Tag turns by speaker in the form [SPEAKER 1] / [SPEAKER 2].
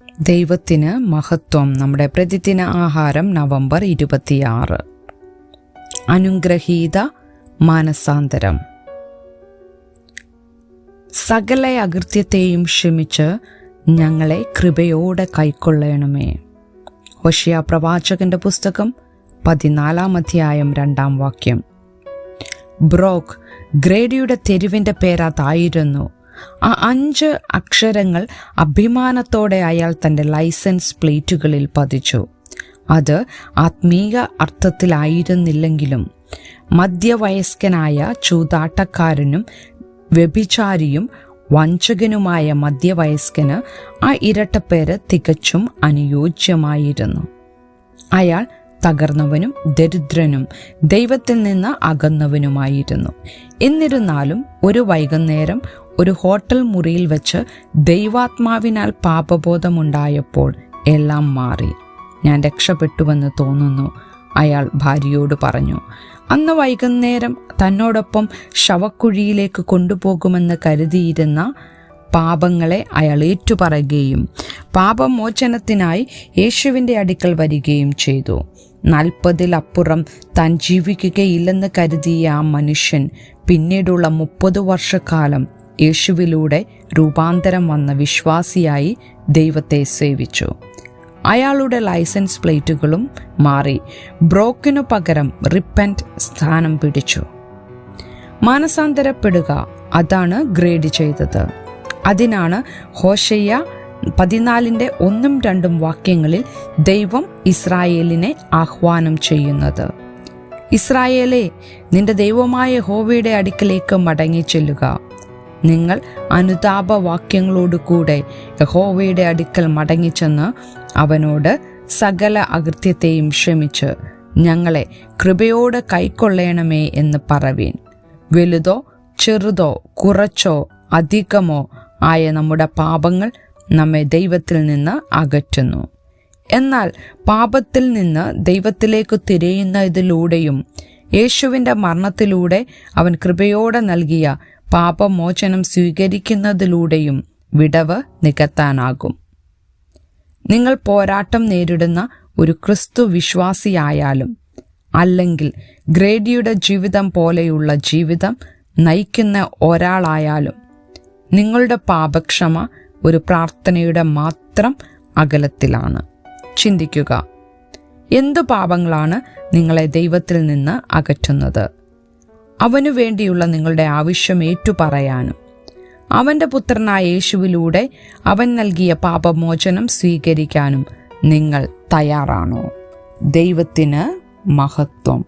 [SPEAKER 1] ദൈവത്തിന് മഹത്വം. നമ്മുടെ പ്രതിദിന ആഹാരം നവംബർ 26. അനുഗ്രഹീത മാനസാന്തരം. സകല അകൃത്യത്തെയും ക്ഷമിച്ച് ഞങ്ങളെ കൃപയോടെ കൈക്കൊള്ളണമേ. ഹോശിയ പ്രവാചകന്റെ പുസ്തകം 14 അധ്യായം 2 വാക്യം. ബ്രോക്ക് ഗ്രേഡിയുടെ തെരുവിന്റെ പേരതായിരുന്നു. ആ 5 അക്ഷരങ്ങൾ അഭിമാനത്തോടെ അയാൾ തൻ്റെ ലൈസൻസ് പ്ലേറ്റുകളിൽ പതിച്ചു. അത് ആത്മീയ അർത്ഥത്തിലായിരുന്നില്ലെങ്കിലും മധ്യവയസ്കനായ ചൂതാട്ടക്കാരനും വ്യഭിചാരിയും വഞ്ചകനുമായ മധ്യവയസ്കന് ആ ഇരട്ടപ്പേര് തികച്ചും അനുയോജ്യമായിരുന്നു. അയാൾ തകർന്നവനും ദരിദ്രനും ദൈവത്തിൽ നിന്ന് അകന്നവനുമായിരുന്നു. എന്നിരുന്നാലും ഒരു വൈകുന്നേരം ഒരു ഹോട്ടൽ മുറിയിൽ വെച്ച് ദൈവാത്മാവിനാൽ പാപബോധമുണ്ടായപ്പോൾ എല്ലാം മാറി. ഞാൻ രക്ഷപ്പെട്ടുവെന്ന് തോന്നുന്നു, അയാൾ ഭാര്യയോട് പറഞ്ഞു. അന്ന് വൈകുന്നേരം തന്നോടൊപ്പം ശവക്കുഴിയിലേക്ക് കൊണ്ടുപോകുമെന്ന് കരുതിയിരുന്ന പാപങ്ങളെ അയാൾ ഏറ്റുപറയുകയും പാപമോചനത്തിനായി യേശുവിൻ്റെ അടുക്കൽ വരികയും ചെയ്തു. 40-ലപ്പുറം താൻ ജീവിക്കുകയില്ലെന്ന് കരുതിയ ആ മനുഷ്യൻ പിന്നീടുള്ള 30 വർഷക്കാലം യേശുവിലൂടെ രൂപാന്തരം വന്ന വിശ്വാസിയായി ദൈവത്തെ സേവിച്ചു. അയാളുടെ ലൈസൻസ് പ്ലേറ്റുകളും മാറി. ബ്രോക്കിനു പകരം റിപ്പന്റ് സ്ഥാനം പിടിച്ചു. മാനസാന്തരപ്പെടുക, അതാണ് ഗ്രേഡ് ചെയ്തത്. അതിനാണ് ഹോശയ്യ 14:1-2 വാക്യങ്ങളിൽ ദൈവം ഇസ്രായേലിനെ ആഹ്വാനം ചെയ്യുന്നത്. ഇസ്രായേലേ, നിന്റെ ദൈവമായ യഹോവയുടെ അടുക്കലേക്ക് മടങ്ങിച്ചെല്ലുക. നിങ്ങൾ അനുതാപവാക്യങ്ങളോടുകൂടെ യഹോവയുടെ അടുക്കൽ മടങ്ങിച്ചെന്ന് അവനോട് സകല അകൃത്യത്തെയും ക്ഷമിച്ച് ഞങ്ങളെ കൃപയോടെ കൈക്കൊള്ളണമേ എന്ന് പറവീൻ. വലുതോ ചെറുതോ കുറച്ചോ അധികമോ ആയ നമ്മുടെ പാപങ്ങൾ നമ്മെ ദൈവത്തിൽ നിന്ന് അകറ്റുന്നു. എന്നാൽ പാപത്തിൽ നിന്ന് ദൈവത്തിലേക്ക് തിരയുന്നതിലൂടെയും യേശുവിൻ്റെ മരണത്തിലൂടെ അവൻ കൃപയോടെ നൽകിയ പാപമോചനം സ്വീകരിക്കുന്നതിലൂടെയും വിടവ് നികത്താനാകും. നിങ്ങൾ പോരാട്ടം നേരിടുന്ന ഒരു ക്രിസ്തു വിശ്വാസിയായാലും അല്ലെങ്കിൽ ഗ്രേഡിയുടെ ജീവിതം പോലെയുള്ള ജീവിതം നയിക്കുന്ന ഒരാളായാലും നിങ്ങളുടെ പാപക്ഷമ ഒരു പ്രാർത്ഥനയുടെ മാത്രം അകലത്തിലാണ്. ചിന്തിക്കുക, എന്തു പാപങ്ങളാണ് നിങ്ങളെ ദൈവത്തിൽ നിന്ന് അകറ്റുന്നത്? അവനു വേണ്ടിയുള്ള നിങ്ങളുടെ ആവശ്യം ഏറ്റുപറയാനും അവൻ്റെ പുത്രനായ യേശുവിലൂടെ അവൻ നൽകിയ പാപമോചനം സ്വീകരിക്കാനും നിങ്ങൾ തയ്യാറാണോ? ദൈവത്തിന് മഹത്വം.